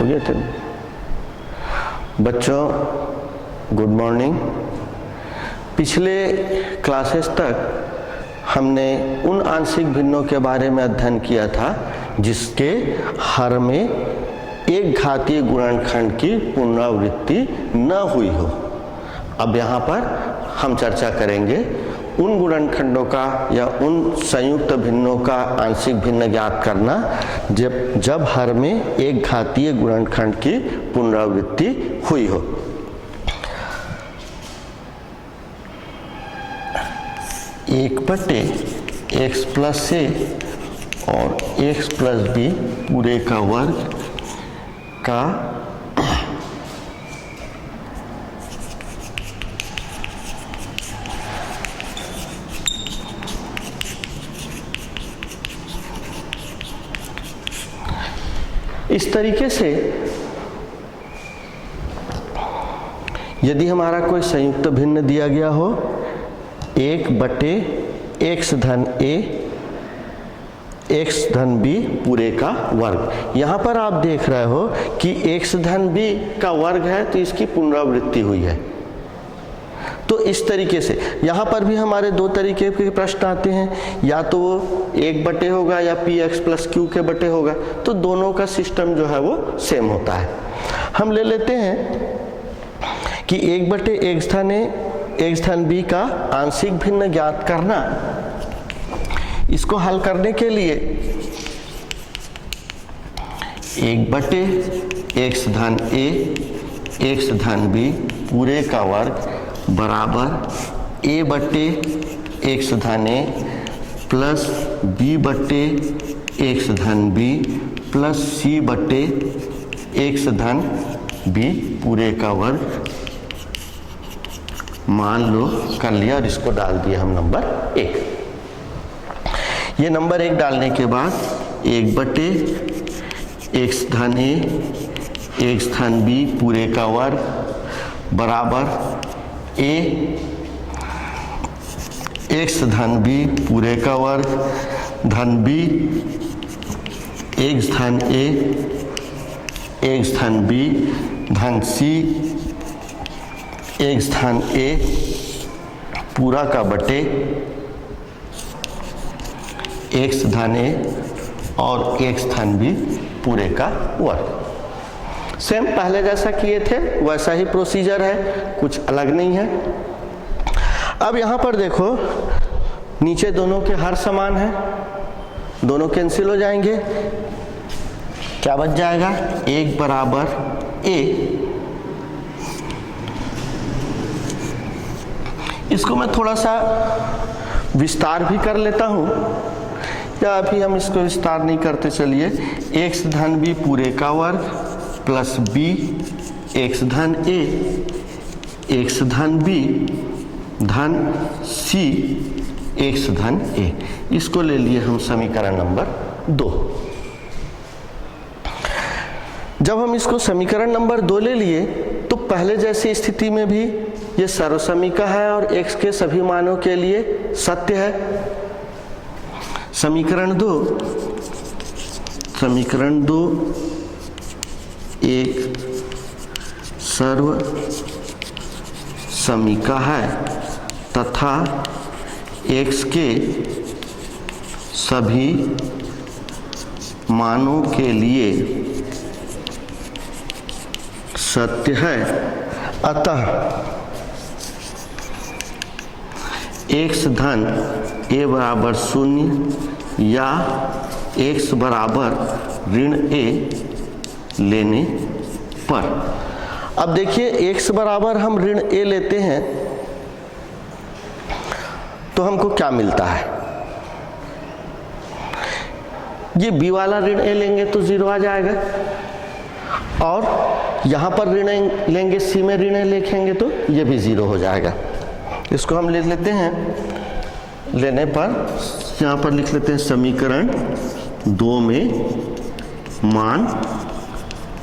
हो गया थे बच्चों, गुड मॉर्निंग। पिछले क्लासेस तक हमने उन आंशिक भिन्नों के बारे में अध्ययन किया था जिसके हर में एक घातीय गुणनखंड की पुनरावृत्ति न हुई हो। अब यहाँ पर हम चर्चा करेंगे उन गुणनखंडों का या उन संयुक्त भिन्नों का आंशिक भिन्न ज्ञात करना जब हर में एक घातीय गुणनखंड की पुनरावृत्ति हुई हो। एक बटे एक्स प्लस ए और एक्स प्लस बी पूरे का वर्ग का इस तरीके से यदि हमारा कोई संयुक्त भिन्न दिया गया हो, एक बटे एक्स धन ए एक्स धन बी पूरे का वर्ग। यहाँ पर आप देख रहे हो कि एक्स धन बी का वर्ग है तो इसकी पुनरावृत्ति हुई है। तो इस तरीके से यहाँ पर भी हमारे दो तरीके के प्रश्न आते हैं, या तो वो एक बटे होगा या पी एक्स प्लस क्यू के बटे होगा। तो दोनों का सिस्टम जो है वो सेम होता है। हम ले लेते हैं कि एक बटे एक्स धन ए एक्स धन बी का आंशिक भिन्न ज्ञात करना। इसको हल करने के लिए एक बटे एक्स धन ए एक्स धन बी पूरे का वर्ग बराबर ए बटे एक्स धन ए प्लस बी बटे एक्स धन बी प्लस सी बटे एक्स धन बी पूरे का वर्ग मान लो कर लिया और इसको डाल दिया हम नंबर 1। ये नंबर 1 डालने के बाद एक बटे एक्स धन ए एक्स धन बी पूरे का वर्ग बराबर ए एक्स धन बी पूरे का वर्ग धन बी एक्स धन ए एक्स धन बी धन सी एक्स धन ए पूरा का बटे एक्स धन ए और एक्स धन बी पूरे का वर्ग। सेम पहले जैसा किए थे वैसा ही प्रोसीजर है, कुछ अलग नहीं है। अब यहाँ पर देखो नीचे दोनों के हर समान है, दोनों कैंसिल हो जाएंगे। क्या बच जाएगा? एक बराबर ए। इसको मैं थोड़ा सा विस्तार भी कर लेता हूँ, या अभी हम इसको विस्तार नहीं करते। चलिए एक्स धन बी पूरे का वर्ग प्लस बी एक्स धन ए एक्स धन बी धन सी एक्स धन ए, इसको ले लिए हम समीकरण नंबर 2। जब हम इसको समीकरण नंबर 2 ले लिए तो पहले जैसी स्थिति में भी ये सर्वसमीका है और x के सभी मानों के लिए सत्य है। समीकरण 2 एक सर्व समीका है तथा x के सभी मानों के लिए सत्य है। अतः x धन a बराबर 0 या x बराबर ऋण a लेने पर। अब देखिए x बराबर हम ऋण a लेते हैं तो हमको क्या मिलता है? ये b वाला ऋण a लेंगे तो 0 आ जाएगा, और यहाँ पर ऋण लेंगे c में ऋण a लिखेंगे तो ये भी 0 हो जाएगा। इसको हम ले लेते हैं, लेने पर यहाँ पर लिख लेते हैं समीकरण 2 में मान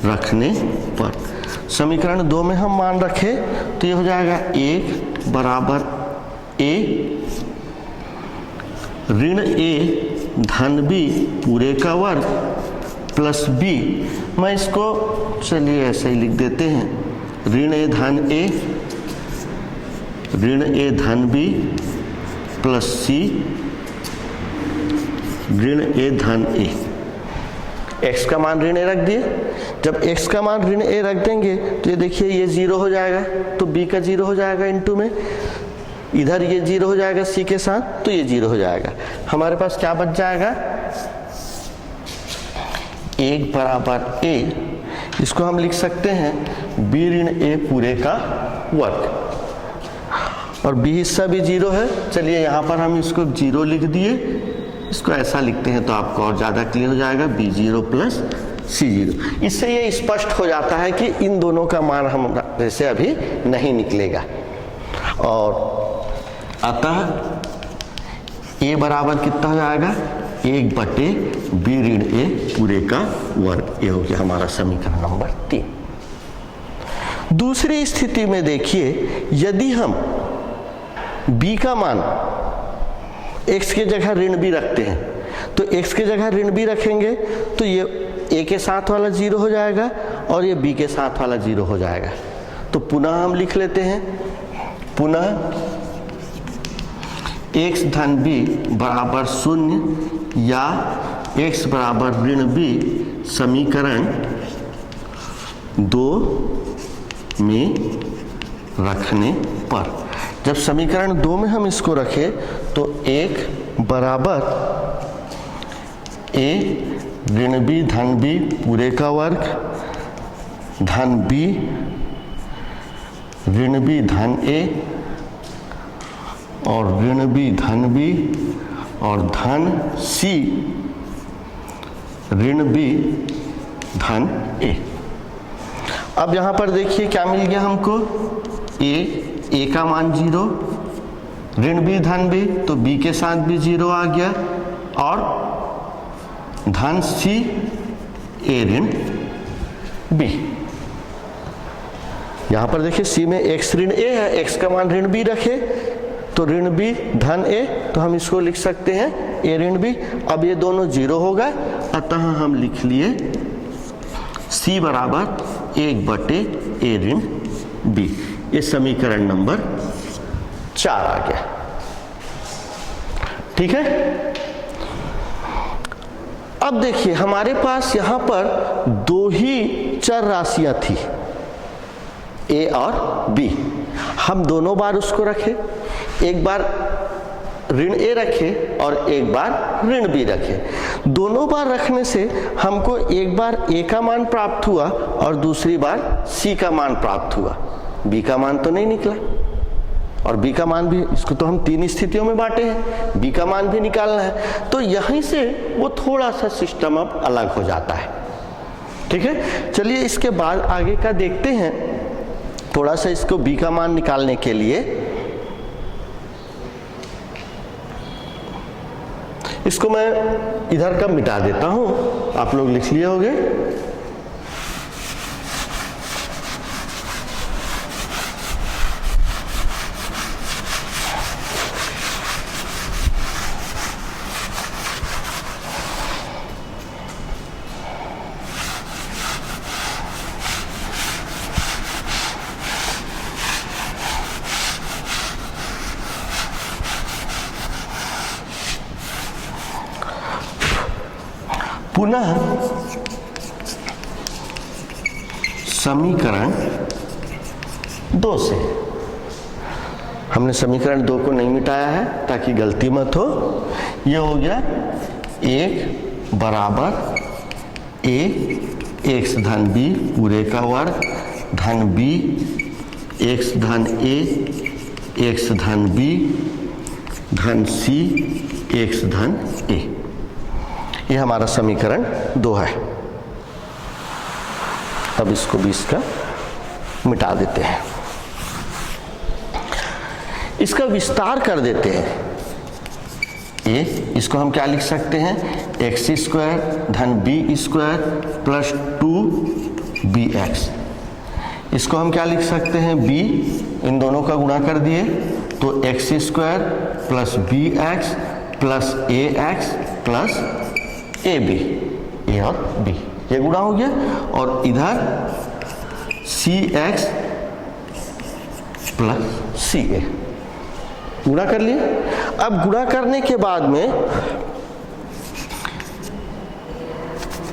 रखने पर। समीकरण 2 में हम मान रखे तो ये हो जाएगा 1 बराबर a ऋण a धन b पूरे का वर्ग प्लस बी, मैं इसको चलिए ऐसे ही लिख देते हैं, ऋण ए धन ए, ऋण ए धन बी प्लस सी, ऋण ए धन ए। x का मान ऋण ए रख दिए। जब x का मान ऋण ए रख देंगे तो ये देखिए ये 0 हो जाएगा, तो b का 0 हो जाएगा इनटू में, इधर ये 0 हो जाएगा c के साथ, तो ये 0 हो जाएगा। हमारे पास क्या बच जाएगा, 1 बराबर a, इसको हम लिख सकते हैं b ऋण a पूरे का वर्ग, और b हिस्सा भी 0 है। चलिए यहाँ पर हम इसको 0 लिख दिए, इसको ऐसा लिखते हैं तो आपको और ज़्यादा क्लियर हो जाएगा, b0 प्लस c0। इससे ये स्पष्ट हो जाता है कि इन दोनों का मान हम जैसे अभी नहीं निकलेगा, और अतः a बराबर कितना हो जाएगा, 1 बटे b ऋण a पूरे का वर्ग। ये हो गया हमारा समीकरण नंबर 3। दूसरी स्थिति में देखिए, यदि हम b का मान x के जगह ऋण b रखते हैं, तो x के जगह ऋण b रखेंगे तो ये a के साथ वाला 0 हो जाएगा और ये b के साथ वाला 0 हो जाएगा। तो पुनः हम लिख लेते हैं, पुनः x धन b बराबर 0 या x बराबर ऋण b समीकरण 2 में रखने पर, जब समीकरण 2 में हम इसको रखें तो 1 बराबर a ऋण b धन b पूरे का वर्ग धन b ऋण b धन a और ऋण b धन b और धन c ऋण b धन a। अब यहां पर देखिए क्या मिल गया हमको, a का मान 0, ऋण b धन b, तो b के साथ भी 0 आ गया, और धन c a ऋण b। यहां पर देखिए c में x ऋण a है, x का मान ऋण b रखे तो ऋण b धन a, तो हम इसको लिख सकते हैं a ऋण b। अब ये दोनों 0 हो गए, अतः हम लिख लिए c बराबर 1 बटे a ऋण b। ये समीकरण नंबर 4 आ गया। ठीक है, अब देखिए हमारे पास यहां पर 2 ही चर राशियां थी, a और b। हम दोनों बार उसको रखे, एक बार ऋण a रखे और एक बार ऋण b रखे। दोनों बार रखने से हमको एक बार a का मान प्राप्त हुआ और दूसरी बार c का मान प्राप्त हुआ, b का मान तो नहीं निकला। और b का मान भी, इसको तो हम 3 स्थितियों में बांटे हैं, b का मान भी निकालना है, तो यहीं से वो थोड़ा सा सिस्टम अब अलग हो जाता है। ठीक है, चलिए इसके बाद आगे का देखते हैं। थोड़ा सा इसको b का मान निकालने के लिए इसको मैं इधर का मिटा देता हूं, आप लोग लिख लिए होंगे। पुनः समीकरण 2 से, हमने समीकरण 2 को नहीं मिटाया है ताकि गलती मत हो। ये हो गया 1 बराबर a x धन b पूरे का वर्ग धन b x धन a x धन b धन c x धन a। ये हमारा समीकरण 2 है। अब इसको 20 का मिटा देते हैं, इसका विस्तार कर देते हैं। इसको हम क्या लिख सकते हैं, एक्स स्क्वायर धन बी स्क्वायर प्लस 2bx। इसको हम क्या लिख सकते हैं, b, इन दोनों का गुणा कर दिए तो X square plus B X plus A X plus A B, A और बी। ये गुणा हो गया, और इधर cx प्लस ca गुणा कर लिए। अब गुणा करने के बाद में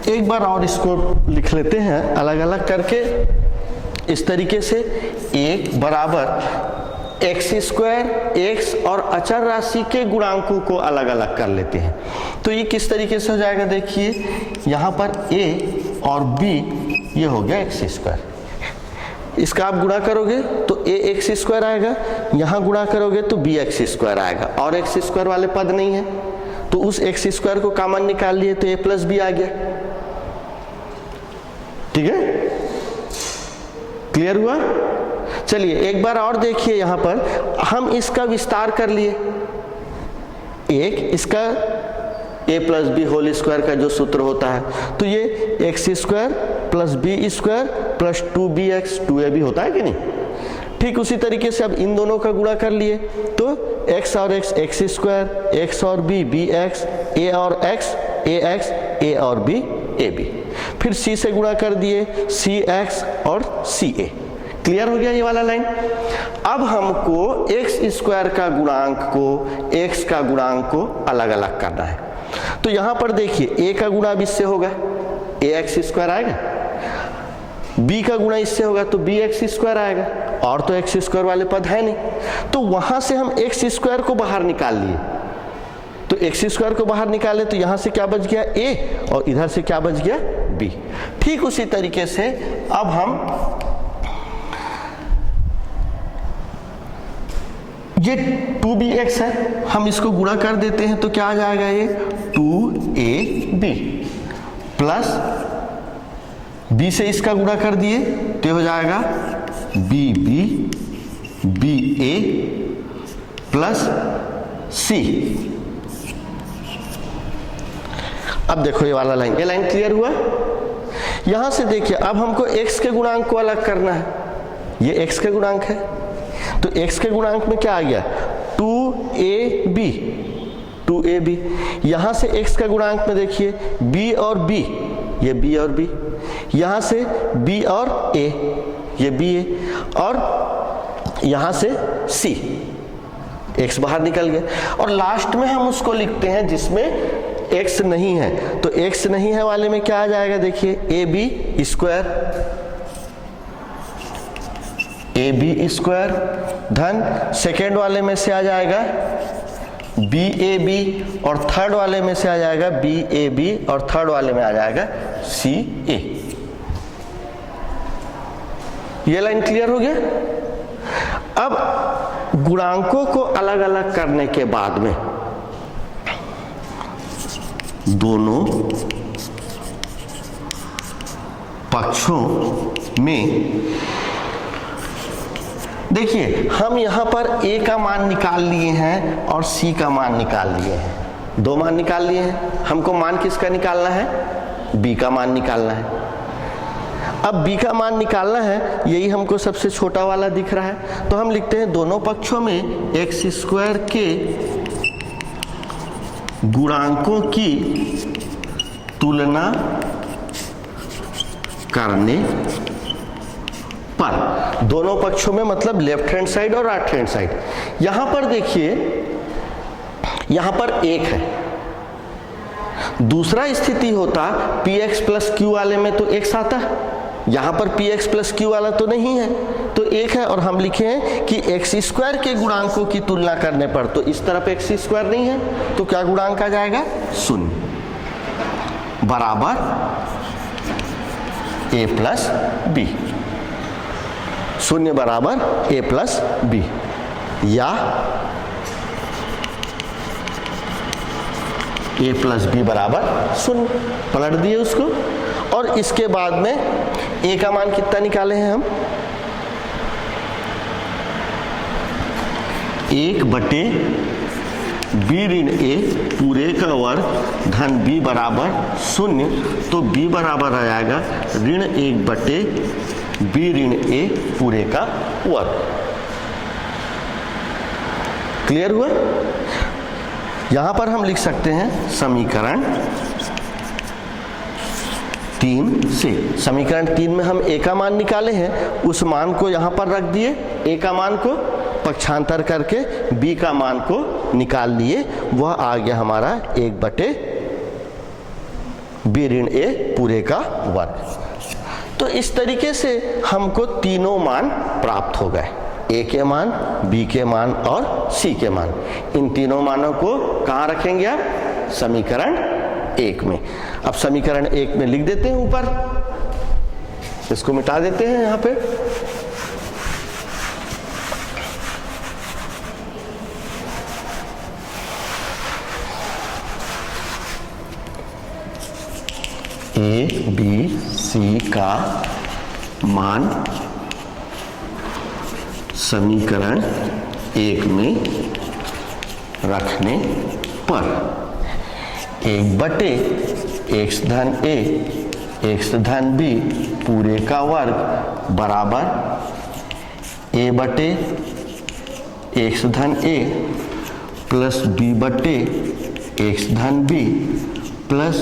एक बार और इसको लिख लेते हैं अलग अलग करके, इस तरीके से। एक बराबर एक्स स्क्वायर, एक्स और अचर राशि के गुणांकों को अलग अलग कर लेते हैं। तो ये किस तरीके से हो जाएगा, देखिए यहाँ पर a और b ये हो गया एक्स स्क्वायर, इसका आप गुणा करोगे तो a एक्स स्क्वायर आएगा, यहाँ गुणा करोगे तो b एक्स स्क्वायर आएगा, और एक्स स्क्वायर वाले पद नहीं है तो उस एक्स स्क्वायर को कॉमन निकाल लिए तो a प्लस बी आ गया। ठीक है, क्लियर हुआ? चलिए एक बार और देखिए, यहां पर हम इसका विस्तार कर लिए। एक इसका a plus b whole square का जो सूत्र होता है, तो ये x square plus b square plus 2bx 2ab होता है कि नहीं। ठीक उसी तरीके से अब इन दोनों का गुणा कर लिए तो x और x एक्स स्क्वायर, x और b bx, a और x ax, a और b ab, फिर c से गुणा कर दिए cx और ca। क्लियर हो गया ये वाला लाइन। अब हमको एक्स स्क्वायर का गुणांक को एक्स का गुणांक को अलग अलग करना है। तो यहां पर देखिए a का गुणा अब इससे होगा a एक्स स्क्वायर आएगा, b का गुणा इससे होगा तो b एक्स स्क्वायर आएगा, और तो एक्स स्क्वायर वाले पद है नहीं, तो वहां से हम एक्स स्क्वायर को बाहर निकाल लिए। तो एक्स स्क्वायर को बाहर निकाले तो यहां से क्या बच गया a, और इधर से क्या बच गया b। ठीक उसी तरीके से अब हम ये 2bx है, हम इसको गुणा कर देते हैं तो क्या आ जाएगा, ये 2ab प्लस b से इसका गुणा कर दिए तो हो जाएगा bb ba प्लस c। अब देखो ये वाला लाइन, ये लाइन क्लियर हुआ। यहां से देखिए अब हमको x के गुणांक को अलग करना है, ये x के गुणांक है, तो x के गुणांक में क्या आ गया 2ab। यहां से x का गुणांक में देखिए b और b, ये b और b, यहां से b और a, ये ba, और यहां से c, x बाहर निकल गया। और लास्ट में हम उसको लिखते हैं जिसमें x नहीं है, तो x नहीं है वाले में क्या आ जाएगा, देखिए ab स्क्वायर धन सेकेंड वाले में से आ जाएगा BAB, और थर्ड वाले में से आ जाएगा BAB, और थर्ड वाले में आ जाएगा CA। ये लाइन क्लियर हो गया। अब गुणांकों को अलग अलग करने के बाद में दोनों पक्षों में देखिए हम यहां पर a का मान निकाल लिए हैं और c का मान निकाल लिए हैं, दो मान निकाल लिए हैं। हमको मान किसका निकालना है, b का मान निकालना है। अब b का मान निकालना है, यही हमको सबसे छोटा वाला दिख रहा है, तो हम लिखते हैं दोनों पक्षों में एक्स स्क्वायर के गुणांकों की तुलना करने पर, दोनों पक्षों में मतलब लेफ्ट हैंड साइड और राइट हैंड साइड। यहां पर देखिए यहां पर एक है, दूसरा स्थिति होता px प्लस क्यू वाले में तो x आता है, यहां पर px प्लस क्यू वाला तो नहीं है तो एक है, और हम लिखे हैं कि एक्स स्क्वायर के गुणांकों की तुलना करने पर, तो इस तरफ एक्स स्क्वायर नहीं है तो क्या गुणांक आ जाएगा 0 बराबर a प्लस बी, 0 बराबर a प्लस बी, या a प्लस बी बराबर 0, पलट दिए उसको। और इसके बाद में a का मान कितना निकाले हैं हम, 1 बटे b ऋण a पूरे का वर्ग धन b बराबर 0, तो b बराबर आ जाएगा ऋण 1 बटे b ऋण a पूरे का वर्ग। क्लियर हुआ। यहां पर हम लिख सकते हैं समीकरण 3 3 से। समीकरण 3 में हम a का मान निकाले हैं, उस मान को यहाँ पर रख दिए, a का मान को पक्षांतर करके b का मान को निकाल लिए, वह आ गया हमारा 1/b ऋण a पूरे का वर्ग। तो इस तरीके से हमको तीनों मान प्राप्त हो गए, a के मान, b के मान और c के मान। इन तीनों मानों को कहाँ रखेंगे आप? समीकरण 1 में। अब समीकरण 1 में लिख देते हैं ऊपर, इसको मिटा देते हैं यहाँ पे। a b c का मान समीकरण 1 में रखने पर 1/x धन a x धन b पूरे का वर्ग बराबर a/x धन a प्लस b/x धन b प्लस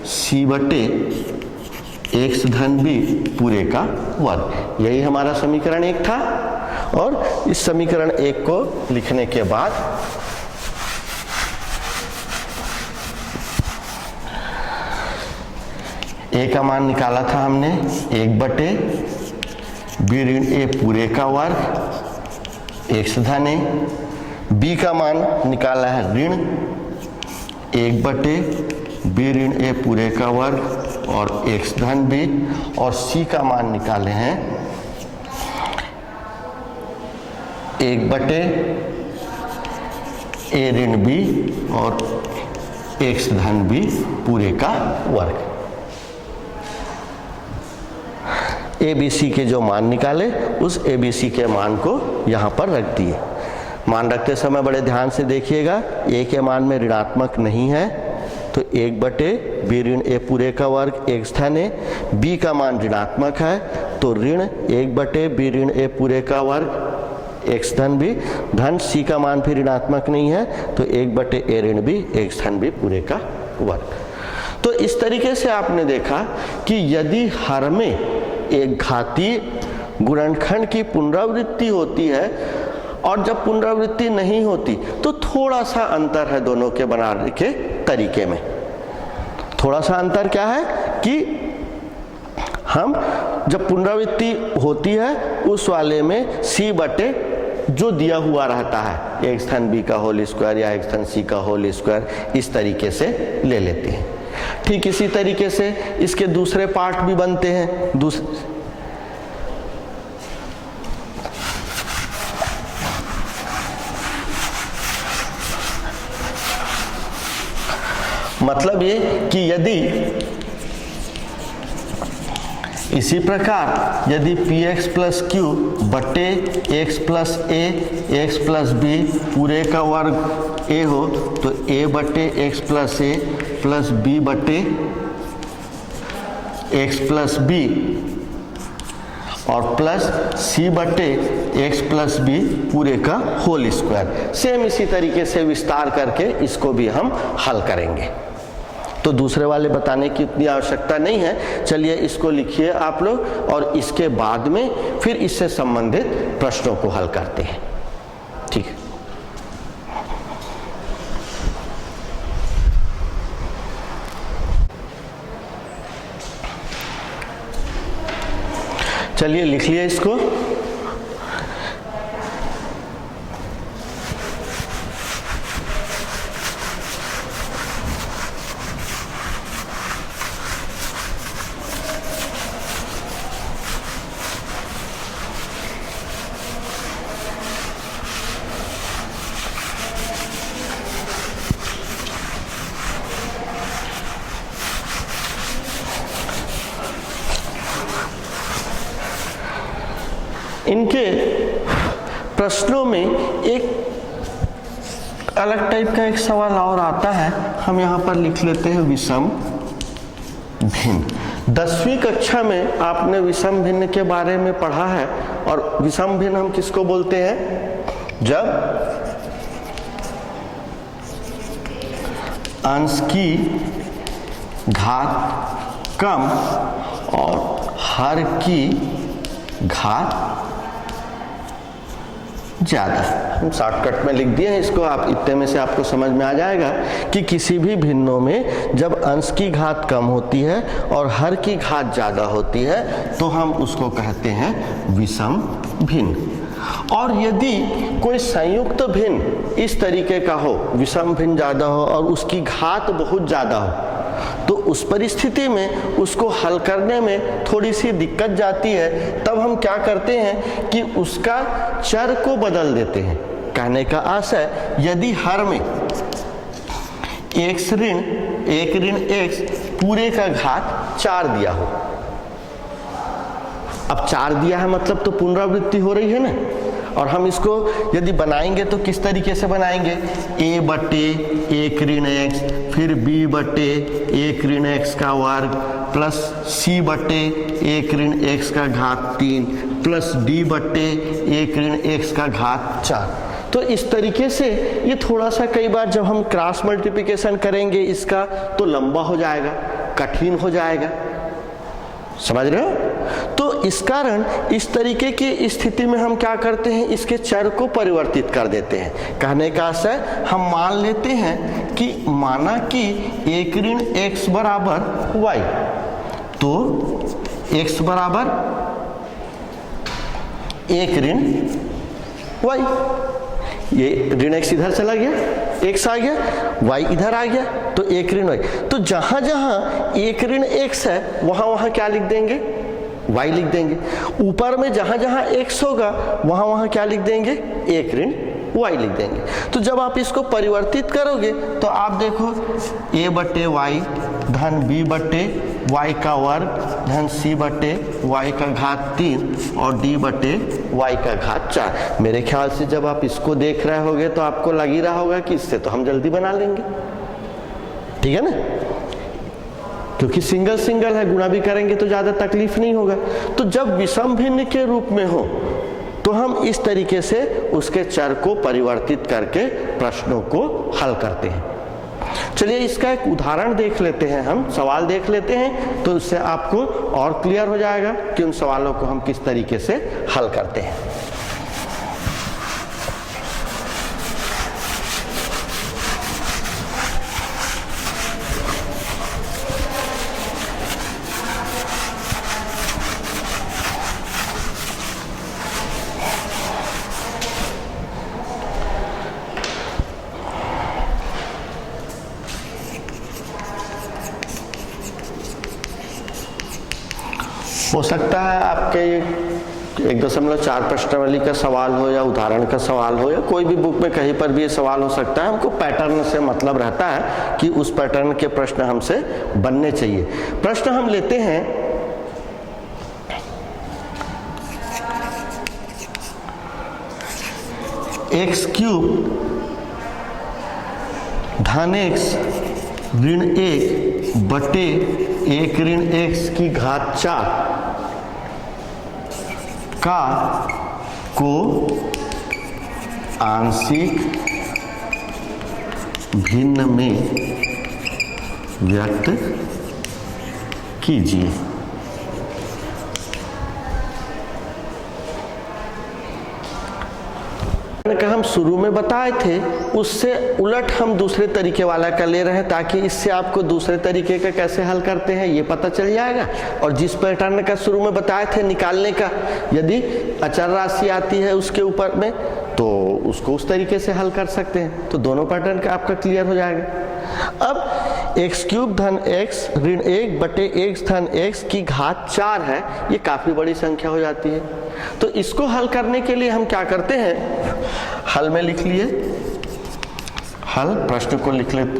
c/x धन b पूरे का वर्ग। यही हमारा समीकरण 1 था। और इस समीकरण 1 को लिखने के बाद a का मान निकाला था हमने 1/b ऋण a पूरे का वर्ग x धन a, b का मान निकाला है ऋण 1/b ऋण a पूरे का वर्ग और x धन b, और c का मान निकाले हैं 1/a ऋण b और x धन b पूरे का वर्ग। ABC के जो मान निकाले, उस ABC के मान को यहाँ पर रख दिए। मान रखते समय बड़े ध्यान से देखिएगा, a के मान में ऋणात्मक नहीं है तो 1/b ऋण a पूरे का वर्ग x धन a, b का मान ऋणात्मक है तो ऋण 1/b ऋण a पूरे का वर्ग x धन b, धन c का मान भी ऋणात्मक नहीं है तो 1/a ऋण b x धन b पूरे का वर्ग। तो इस तरीके से आपने देखा कि यदि हर में एक घातीय गुणनखंड की पुनरावृत्ति होती है और जब पुनरावृत्ति नहीं होती तो थोड़ा सा अंतर है दोनों के बनाने के तरीके में। थोड़ा सा अंतर क्या है कि हम जब पुनरावृत्ति होती है उस वाले में c/, जो दिया हुआ रहता है x धन b का होल स्क्वायर या x धन c का होल स्क्वायर, इस तरीके से ले लेते हैं। ठीक इसी तरीके से इसके दूसरे पार्ट भी बनते हैं। मतलब ये कि यदि इसी प्रकार यदि px प्लस q बटे x plus a x plus b पूरे का वर्ग a हो तो a/x plus a plus b/x plus b और प्लस c/x प्लस b पूरे का होल स्क्वायर। सेम इसी तरीके से विस्तार करके इसको भी हम हल करेंगे। तो दूसरे वाले बताने की इतनी आवश्यकता नहीं है। चलिए इसको लिखिए आप लोग और इसके बाद में फिर इससे संबंधित प्रश्नों को हल करते हैं। ठीक है, चलिए लिख लिया इसको। इनके प्रश्नों में एक अलग टाइप का एक सवाल और आता है, हम यहाँ पर लिख लेते हैं विषम भिन्न। 10वीं कक्षा में आपने विषम भिन्न के बारे में पढ़ा है। और विषम भिन्न हम किसको बोलते हैं? जब अंश की घात कम और हर की घात ज़्यादा। हम शॉर्टकट में लिख दिए हैं इसको, आप इतने में से आपको समझ में आ जाएगा कि किसी भी भिन्नों में जब अंश की घात कम होती है और हर की घात ज़्यादा होती है तो हम उसको कहते हैं विषम भिन्न। और यदि कोई संयुक्त भिन्न इस तरीके का हो, विषम भिन्न ज़्यादा हो और उसकी घात बहुत ज़्यादा हो, तो उस परिस्थिति में उसको हल करने में थोड़ी सी दिक्कत जाती है। तब हम क्या करते हैं कि उसका चर को बदल देते हैं। कहने का आशय, यदि हर में x ऋण 1 ऋण x पूरे का घात 4 दिया हो, अब 4 दिया है मतलब तो पुनरावृत्ति हो रही है ना, और हम इसको यदि बनाएंगे तो किस तरीके से बनाएंगे, a बटे 1 ऋण x फिर b बटे 1 ऋण x का वर्ग प्लस c बटे 1 ऋण x का घात 3 प्लस d बटे 1 ऋण x का घात 4। तो इस तरीके से ये थोड़ा सा कई बार जब हम क्रॉस मल्टीप्लिकेशन करेंगे इसका तो लंबा हो जाएगा, कठिन हो जाएगा, समझ रहे हो। तो इस कारण इस तरीके की स्थिति में हम क्या करते हैं, इसके चर को परिवर्तित कर देते हैं। कहने का आशय, हम मान लेते हैं कि माना कि 1 ऋण x बराबर y, तो x बराबर 1 ऋण y, ये ऋण x इधर चला गया, x आ गया, y इधर आ गया, तो 1 ऋण y। तो जहां जहां 1 ऋण x है वहां वहां क्या लिख देंगे, y लिख देंगे। ऊपर में जहां जहां x होगा वहां वहां क्या लिख देंगे, 1 ऋण y लिख देंगे। तो जब आप इसको परिवर्तित करोगे तो आप देखो a बटे y धन b बटे y का वर्ग धन c बटे y का घात 3 और d बटे y का घात 4। मेरे ख्याल से जब आप इसको देख रहे होगे तो आपको लग ही रहा होगा कि इससे तो हम जल्दी बना लेंगे, ठीक है ना, क्योंकि सिंगल सिंगल है, गुणा भी करेंगे तो ज़्यादा तकलीफ नहीं होगा। तो जब विषम भिन्न के रूप में हो तो हम इस तरीके से उसके चर को परिवर्तित करके प्रश्नों को हल करते हैं। चलिए इसका एक उदाहरण देख लेते हैं, हम सवाल देख लेते हैं, तो इससे आपको और क्लियर हो जाएगा कि उन सवालों को हम किस तरीके से हल करते हैं। हो सकता है आपके 1.4 प्रश्नावली का सवाल हो या उदाहरण का सवाल हो या कोई भी बुक में कहीं पर भी ये सवाल हो सकता है। हमको पैटर्न से मतलब रहता है कि उस पैटर्न के प्रश्न हमसे बनने चाहिए। प्रश्न हम लेते हैं, x क्यूब धन x ऋण 1 बटे 1 ऋण x की घात 4 का को आंशिक भिन्न में व्यक्त कीजिए। का हम शुरू में बताए थे उससे उलट हम दूसरे तरीके वाला का ले रहे हैं, ताकि इससे आपको दूसरे तरीके का कैसे हल करते हैं ये पता चल जाएगा। और जिस पैटर्न का शुरू में बताए थे निकालने का, यदि अचर राशि आती है उसके ऊपर में तो उसको उस तरीके से हल कर सकते हैं। तो दोनों पैटर्न का आपका क्लियर हो जाएगा। अब x क्यूब धन x ऋण 1 बटे x धन x की घात 4 है, ये काफी बड़ी संख्या हो जाती है। तो इसको हल करने के लिए हम क्या करते हैं, हल में लिख लिए, हल प्रश्न को लिख लेते,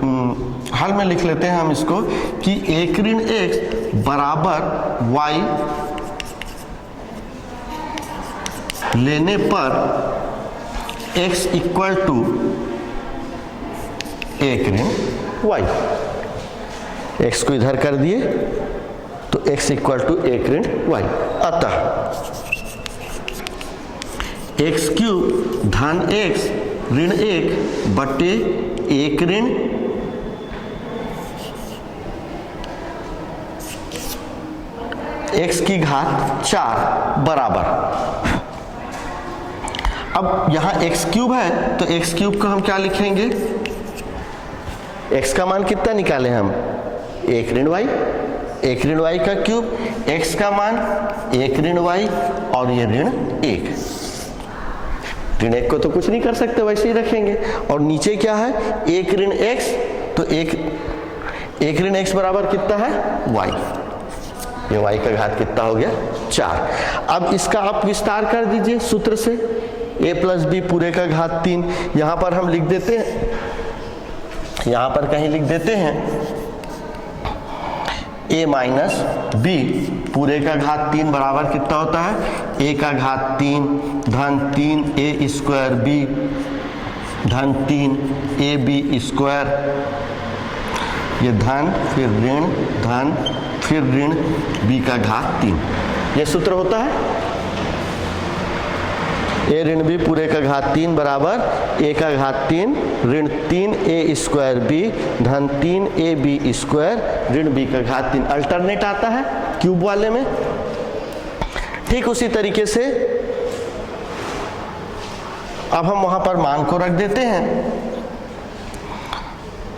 हल में लिख लेते हैं हम इसको कि 1 ऋण x बराबर y लेने पर x इक्वल टू 1 ऋण y। x को इधर कर दिए तो x इक्वल टू 1 ऋण y। अतः x क्यूब धन x ऋण 1 बटे 1 ऋण x की घात 4 बराबर, अब यहां x क्यूब है तो x क्यूब को हम क्या लिखेंगे, x का मान कितना निकाले हम, 1 ऋण y, 1 ऋण y का क्यूब, x का मान 1 ऋण y और ये ऋण 1, ऋण 1 को तो कुछ नहीं कर सकते, वैसे ही रखेंगे। और नीचे क्या है, 1 ऋण x, तो 1 ऋण x बराबर कितना है, y, ये y का घात कितना हो गया, 4। अब इसका आप विस्तार कर दीजिए सूत्र से, a प्लस बी पूरे का घात 3, यहां पर हम लिख देते हैं, यहां पर कहीं लिख देते हैं a माइनस बी पूरे का घात 3 बराबर कितना होता है, a का घात 3 धन 3 a स्क्वायर b धन 3 a b स्क्वायर, ये धन फिर ऋण धन फिर ऋण b का घात 3, ये सूत्र होता है। a ऋण b पूरे का घात 3 बराबर a का घात 3 ऋण 3 a स्क्वायर b धन 3 a b स्क्वायर ऋण b का घात 3, अल्टरनेट आता है क्यूब वाले में। ठीक उसी तरीके से अब हम वहां पर मान को रख देते हैं,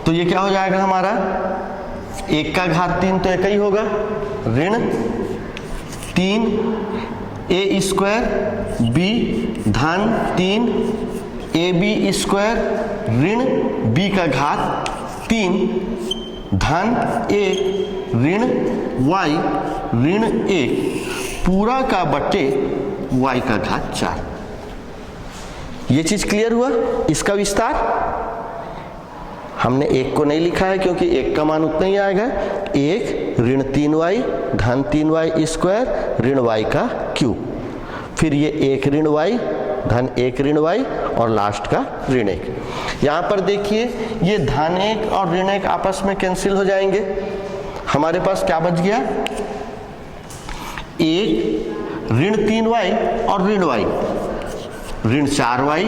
तो ये क्या हो जाएगा हमारा, 1 का घात 3 तो एक ही होगा, ऋण 3 a स्क्वायर b धन 3 a b स्क्वायर ऋण b का घात 3 धन 1 ऋण y ऋण 1 पूरा का बटे y का घात 4। ये चीज क्लियर हुआ। इसका विस्तार हमने 1 को नहीं लिखा है क्योंकि 1 का मान उतना ही आएगा, 1 ऋण 3y धन 3y स्क्वायर ऋण y का क्यूब, फिर ये 1 ऋण y धन 1 ऋण y और लास्ट का ऋण 1। यहां पर देखिए ये धन 1 और ऋण 1 आपस में कैंसिल हो जाएंगे, हमारे पास क्या बच गया, 1 ऋण 3y और ऋण y, ऋण 4y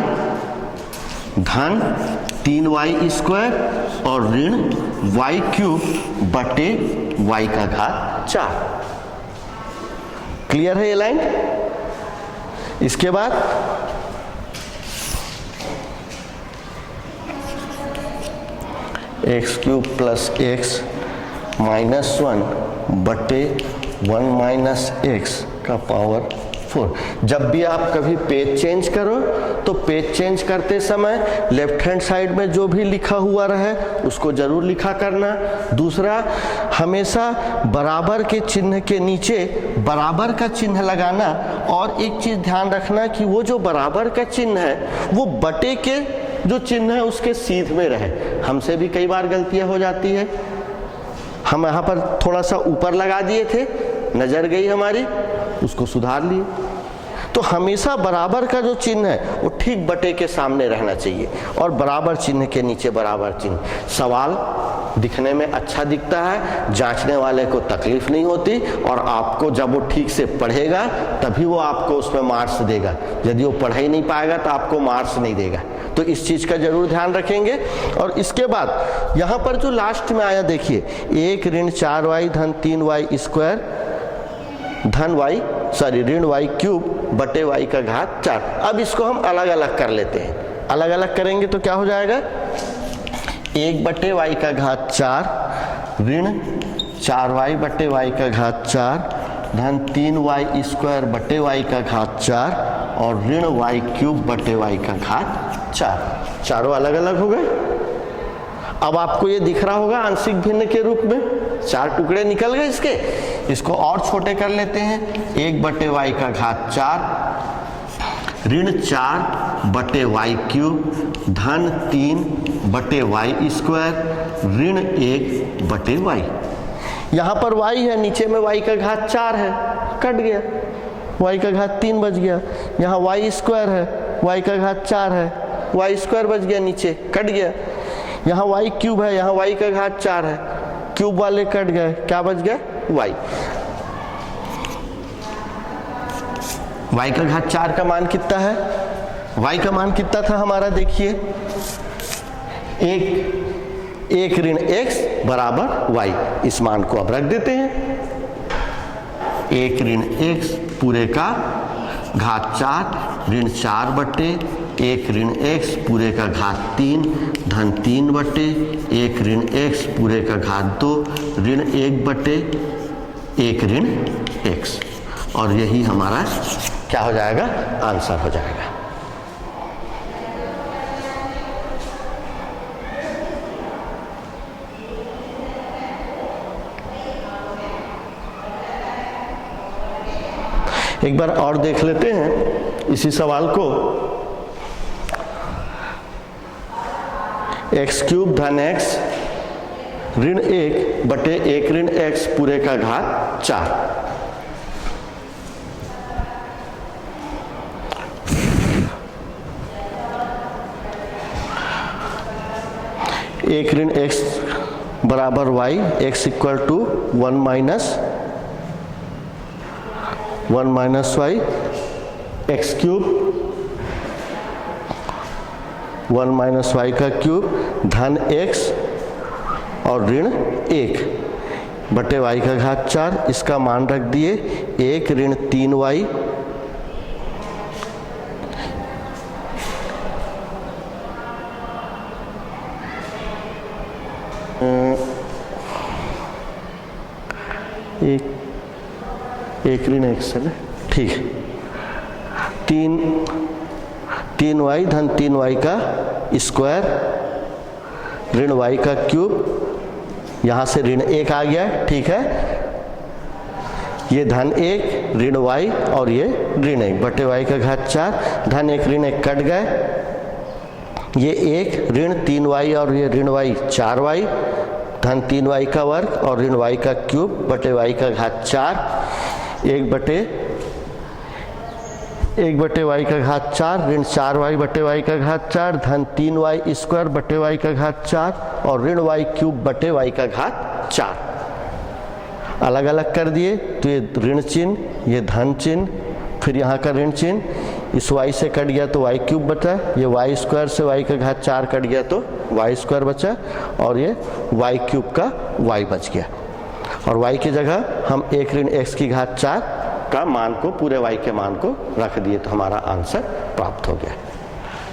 धन 3y स्क्वायर और ऋण y क्यूब बटे y का घात 4। क्लियर है ये लाइन। इसके बाद x cube plus x minus 1 बटे 1 माइनस एक्स का पावर 4। जब भी आप कभी पेज चेंज करो तो पेज चेंज करते समय लेफ्ट हैंड साइड में जो भी लिखा हुआ रहे उसको जरूर लिखा करना। दूसरा, हमेशा बराबर के चिन्ह के नीचे बराबर का चिन्ह लगाना, और एक चीज ध्यान रखना कि वो जो बराबर का चिन्ह है वो बटे के जो चिन्ह है उसके सीध में रहे। हमसे भी कई बार गलतियां हो जाती है, हम यहाँ पर थोड़ा सा ऊपर लगा दिए थे, नजर गई हमारी, उसको सुधार लिए। तो हमेशा बराबर का जो चिन्ह है वो ठीक बटे के सामने रहना चाहिए, और बराबर चिन्ह के नीचे बराबर चिन्ह। सवाल दिखने में अच्छा दिखता है, जांचने वाले को तकलीफ नहीं होती, और आपको जब वो ठीक से पढ़ेगा तभी वो आपको उसमें मार्क्स देगा। यदि वो पढ़ ही नहीं पाएगा तो आपको मार्क्स नहीं देगा। तो इस चीज का जरूर ध्यान रखेंगे। और इसके बाद यहाँ पर जो लास्ट में आया देखिए, 1 ऋण 4y धन 3y स्क्वायर धन ऋण y क्यूब बटे y का घात 4। अब इसको हम अलग अलग कर लेते हैं। अलग अलग करेंगे तो क्या हो जाएगा, 1 बटे y का घात 4 ऋण 4y बटे y का घात 4 धन 3y स्क्वायर बटे y का घात 4 और ऋण y क्यूब बटे y का घात 4। चारों अलग अलग हो गए। अब आपको ये दिख रहा होगा आंशिक भिन्न के रूप में, 4 टुकड़े निकल गए इसके। इसको और छोटे कर लेते हैं, 1 बटे y का घात 4 ऋण 4 बटे y क्यूब धन 3 बटे y स्क्वायर ऋण 1 बटे y। यहाँ पर y है, नीचे में y का घात 4 है, कट गया, y का घात 3 बच गया। यहाँ y स्क्वायर है, y का घात 4 है, y स्क्वायर बच गया, नीचे कट गया। यहाँ y क्यूब है, यहाँ y का घात 4 है, क्यूब वाले कट गए, क्या बच गया, y। y का घात 4 का मान कितना है, y का मान कितना था हमारा, देखिए 1 ऋण x बराबर y। इस मान को अब रख देते हैं। 1 ऋण x पूरे का घात 4 ऋण 4 बटे 1 ऋण x पूरे का घात 3 धन 3 बटे 1 ऋण x पूरे का घात 2 ऋण 1 बटे 1 ऋण x। और यही हमारा क्या हो जाएगा, आंसर हो जाएगा। एक बार और देख लेते हैं इसी सवाल को। एक्स क्यूब धन एक्स ऋण 1 बटे 1 ऋण x पूरे का घात 4। एक ऋण x बराबर y, x equal to 1 minus y, x cube 1 minus y का क्यूब धन x और ऋण 1 बटे y का घात 4। इसका मान रख दिए 1 ऋण 3y एक ऋण x है ना, ठीक है। 3y धन 3y का स्क्वायर ऋण y का क्यूब, यहाँ से ऋण 1 आ गया, ठीक है। ये धन 1 ऋण y और ये ऋण 1 बटे y का घात 4 धन 1 ऋण 1 कट गए। ये 1 ऋण 3y और ये ऋण y 4y धन 3y का वर्ग और ऋण y का क्यूब बटे y का घात 4 1 बटे y का घात 4 ऋण 4y बटे y का घात 4 धन 3y स्क्वायर बटे y का घात 4 और ऋण y क्यूब बटे y का घात 4। अलग अलग कर दिए तो ये ऋण चिन्ह, ये धन चिन्ह, फिर यहाँ का ऋण चिन्ह, इस y से कट गया तो y क्यूब बचा, ये y स्क्वायर से y का घात 4 कट गया तो y स्क्वायर बचा और ये y क्यूब का y बच गया। और y की जगह हम 1 ऋण x की घात 4 का मान को, पूरे y के मान को रख दिए तो हमारा आंसर प्राप्त हो गया।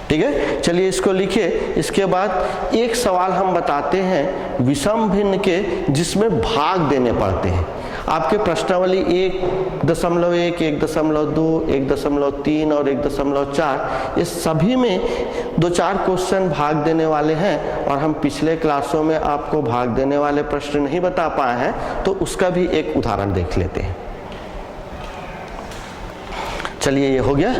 ठीक है, चलिए इसको लिखिए। इसके बाद एक सवाल हम बताते हैं विषम भिन्न के, जिसमें भाग देने पड़ते हैं। आपके प्रश्नावली 1.1, 1.2, 1.3 और 1.4 ये सभी में 2-4 क्वेश्चन भाग देने वाले हैं और हम पिछले क्लासों में आपको भाग देने वाले प्रश्न नहीं बता पाए हैं, तो उसका भी एक उदाहरण देख लेते हैं। चलिए, ये हो गया।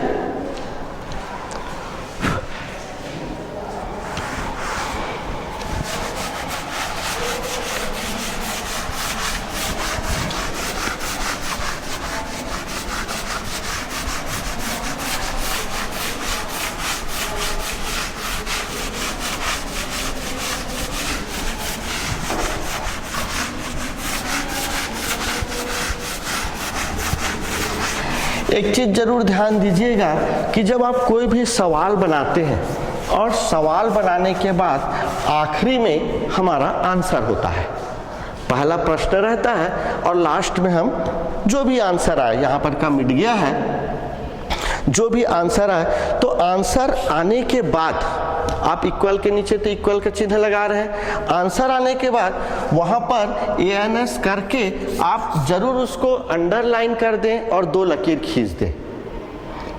एक चीज जरूर ध्यान दीजिएगा कि जब आप कोई भी सवाल बनाते हैं और सवाल बनाने के बाद आखिरी में हमारा आंसर होता है, पहला प्रश्न रहता है और लास्ट में हम जो भी आंसर आए, यहाँ पर का मिट गया है, जो भी आंसर आए, तो आंसर आने के बाद आप इक्वल के नीचे तो इक्वल का चिन्ह लगा रहे हैं। आंसर आने के बाद वहां पर ANS करके आप जरूर उसको अंडरलाइन कर दें और 2 लकीर खींच दें।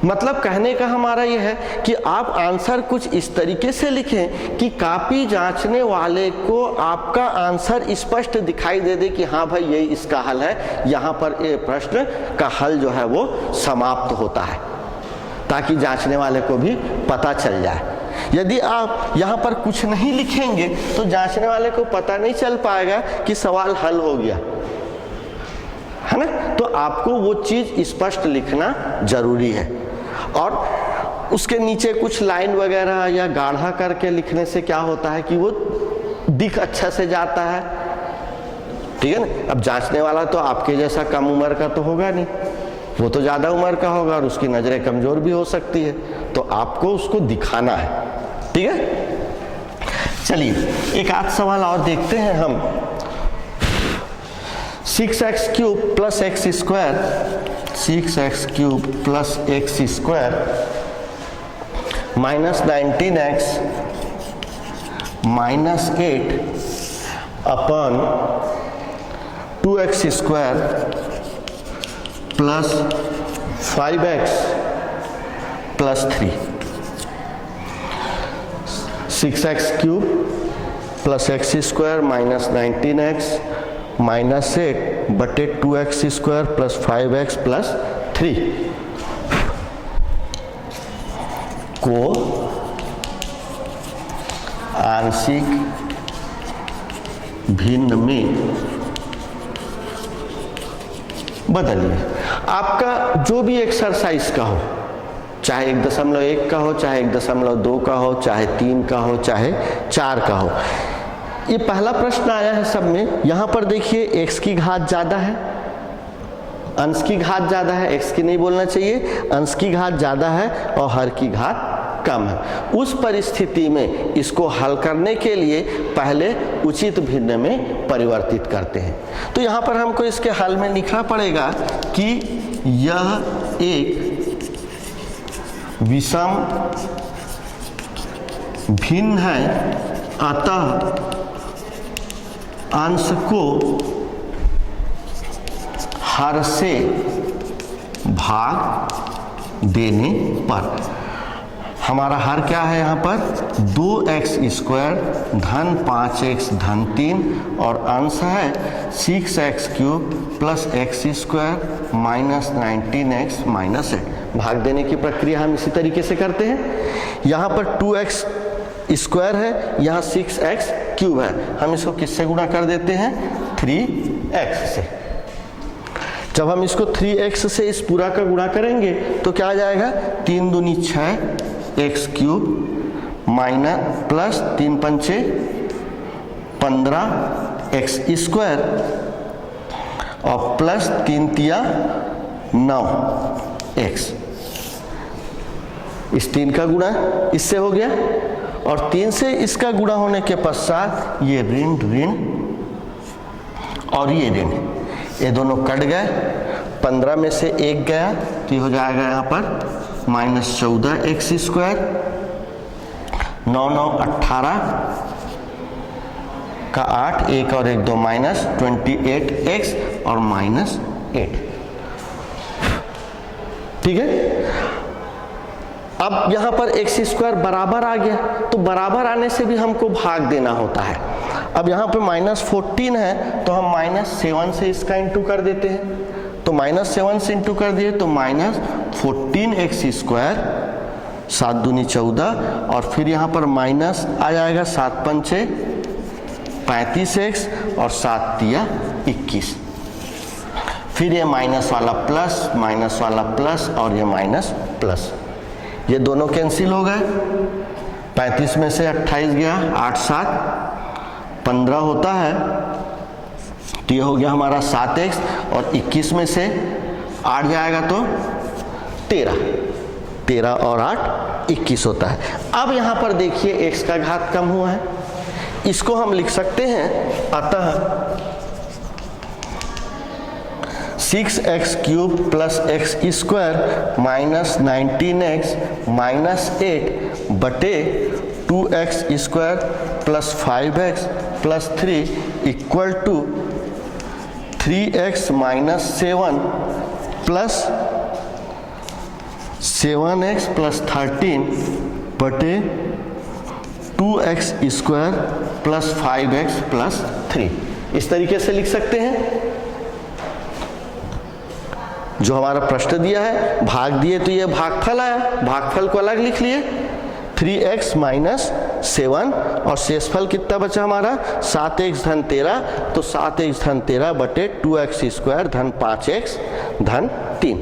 मतलब कहने का हमारा यह है कि आप आंसर कुछ इस तरीके से लिखें कि कॉपी जांचने वाले को आपका आंसर स्पष्ट दिखाई दे दे कि हाँ भाई यही इसका हल है, यहाँ पर ये प्रश्न का हल जो है वो समाप्त होता है, ताकि जांचने वाले को भी पता चल जाए। यदि आप यहाँ पर कुछ नहीं लिखेंगे तो जांचने वाले को पता नहीं चल पाएगा कि सवाल हल हो गया है ना। तो आपको वो चीज स्पष्ट लिखना जरूरी है और उसके नीचे कुछ लाइन वगैरह या गाढ़ा करके लिखने से क्या होता है कि वो दिख अच्छा से जाता है, ठीक है ना। अब जांचने वाला तो आपके जैसा कम उम्र का तो होगा नहीं, वो तो ज्यादा उम्र का होगा और उसकी नजरें कमजोर भी हो सकती है, तो आपको उसको दिखाना है, ठीक है। चलिए एक आध सवाल और देखते हैं हम। 6x cube plus x square, 6x cube plus x square minus 19x minus 8 upon 2x square plus 5x plus 3, 6x cube plus x square minus 19x minus 8 बटे 2x square plus 5x plus 3 को आंशिक भिन्न में बदलिए। आपका जो भी exercise का हो, चाहे 1.1 का हो, चाहे 1.2 का हो, चाहे 3 का हो, चाहे 4 का हो, ये पहला प्रश्न आया है सब में। यहां पर देखिए x की घात ज्यादा है, अंश की घात ज्यादा है, x की नहीं बोलना चाहिए, अंश की घात ज्यादा है और हर की घात कम है। उस परिस्थिति में इसको हल करने के लिए पहले उचित भिन्न में परिवर्तित करते हैं। तो यहां पर हमको इसके हल में लिखना पड़ेगा कि यह एक विषम भिन्न है, अतः अंश को हर से भाग देने पर, हमारा हर क्या है यहाँ पर 2x स्क्वायर धन 5x धन 3 और अंश है 6x cube plus x square minus 19x minus 8। भाग देने की प्रक्रिया हम इसी तरीके से करते हैं। यहाँ पर 2x स्क्वायर है, यहाँ 6x क्यूब है, हम इसको किससे गुणा कर देते हैं 3x से। जब हम इसको 3x से इस पूरा का गुणा करेंगे तो क्या आ जाएगा 3 दूनी 6x क्यूब माइनस प्लस 3 पंचे 15x स्क्वायर और प्लस 3 तिया 9x। इस 3 का गुणा इससे हो गया और 3 से इसका गुणा होने के पश्चात ये ऋण ऋण और ये ऋण, ये दोनों कट गए, 15 में से 1 गया तो ये हो जाएगा यहाँ पर माइनस 14x स्क्वायर, 9 9 18 का 8, 1 और 1 2 माइनस 28x और माइनस 8। ठीक है, अब यहां पर एक्स स्क्वायर बराबर आ गया, तो बराबर आने से भी हमको भाग देना होता है। अब यहाँ पे माइनस 14 है तो हम माइनस 7 से इसका इंटू कर देते हैं, तो माइनस 7 से इंटू कर दिए तो माइनस 14x स्क्वायर, 7 दूनी 14 और फिर यहाँ पर माइनस आ जाएगा 7 पंचे 35x और 7 तिया 21। फिर ये माइनस वाला प्लस और ये माइनस प्लस, ये दोनों कैंसिल हो गए। 35 में से 28 गया, 8 7 15 होता है, तो ये हो गया हमारा 7x और 21 में से 8 जाएगा तो 13 और 8 21 होता है। अब यहाँ पर देखिए x का घात कम हुआ है, इसको हम लिख सकते हैं, अतः 6x cube plus x square minus 19x minus 8 बटे 2x square plus 5x plus 3 equal to 3x minus 7 plus 7x plus 13 बटे 2x square plus 5x plus 3। इस तरीके से लिख सकते हैं। जो हमारा प्रश्न दिया है भाग दिए तो ये भागफल आया, भागफल को अलग लिख लिए 3x माइनस 7 और शेषफल कितना बचा हमारा 7x धन 13, तो 7x धन 13 बटे 2x स्क्वायर धन 5x धन 3।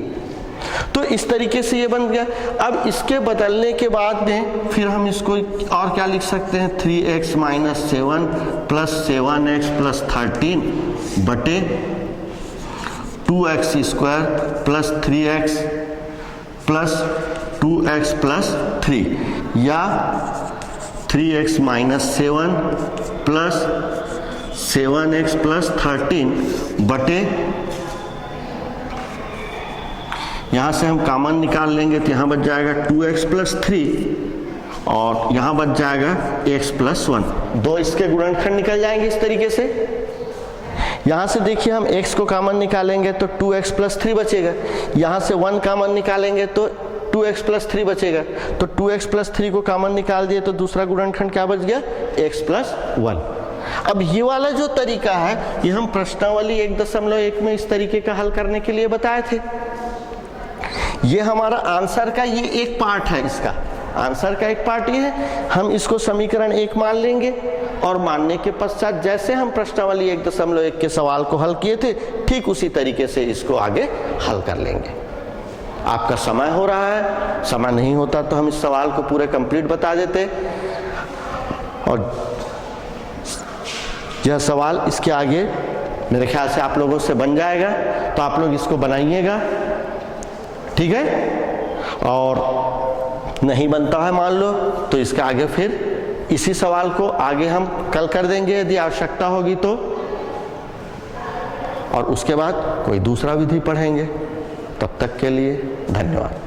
तो इस तरीके से ये बन गया। अब इसके बदलने के बाद में फिर हम इसको और क्या लिख सकते हैं 3x minus 7 plus 7x plus 13 बटे 2x square plus 3x plus 2x plus 3 या 3x minus 7 plus 7x plus 13 बटे, यहां से हम कॉमन निकाल लेंगे तो यहां बच जाएगा 2x प्लस 3 और यहां बच जाएगा x प्लस 1। दो इसके गुणनखंड निकल जाएंगे इस तरीके से। यहां से देखिए हम x को कॉमन निकालेंगे तो 2x प्लस 3 बचेगा, यहां से 1 कॉमन निकालेंगे तो 2x प्लस 3 बचेगा, तो 2x प्लस 3 को कॉमन निकाल दिए तो दूसरा गुणनखंड क्या बच गया, x प्लस 1। अब ये वाला जो तरीका है ये हम प्रश्नावली 1.1 में इस तरीके का हल करने के लिए बताए थे। ये हमारा आंसर का ये एक पार्ट है, इसका आंसर का एक पार्ट ये है। हम इसको समीकरण 1 मान लेंगे और मानने के पश्चात जैसे हम प्रश्नावली 1.1 के सवाल को हल किए थे ठीक उसी तरीके से इसको आगे हल कर लेंगे। आपका समय हो रहा है, समय नहीं होता तो हम इस सवाल को पूरे कंप्लीट बता देते। और यह सवाल इसके आगे मेरे ख्याल से आप लोगों से बन जाएगा, तो आप लोग इसको बनाइएगा, ठीक है। और नहीं बनता है मान लो तो इसके आगे फिर इसी सवाल को आगे हम कल कर देंगे यदि आवश्यकता होगी तो, और उसके बाद कोई दूसरा विधि पढ़ेंगे। तब तक के लिए धन्यवाद।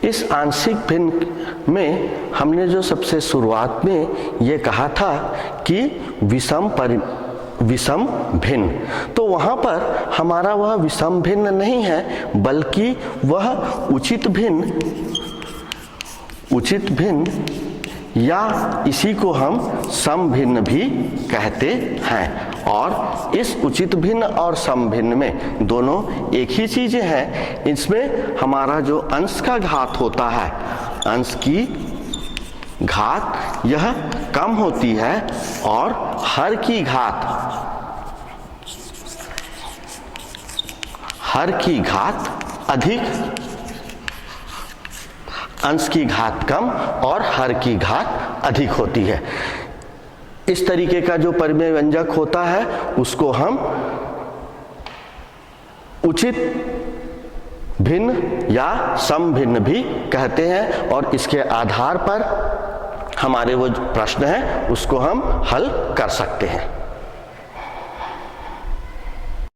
इस आंशिक भिन्न में हमने जो सबसे शुरुआत में ये कहा था कि विषम भिन्न, तो वहाँ पर हमारा वह विषम भिन्न नहीं है बल्कि वह उचित भिन्न या इसी को हम सम भिन्न भी कहते हैं। और इस उचित भिन्न और सम भिन्न में दोनों एक ही चीजें हैं। इसमें हमारा जो अंश का घात होता है, अंश की घात यह कम होती है और हर की घात अधिक, अंश की घात कम और हर की घात अधिक होती है। इस तरीके का जो परिमेय व्यंजक होता है उसको हम उचित भिन्न या सम भिन्न भी कहते हैं। और इसके आधार पर हमारे वो प्रश्न है उसको हम हल कर सकते हैं।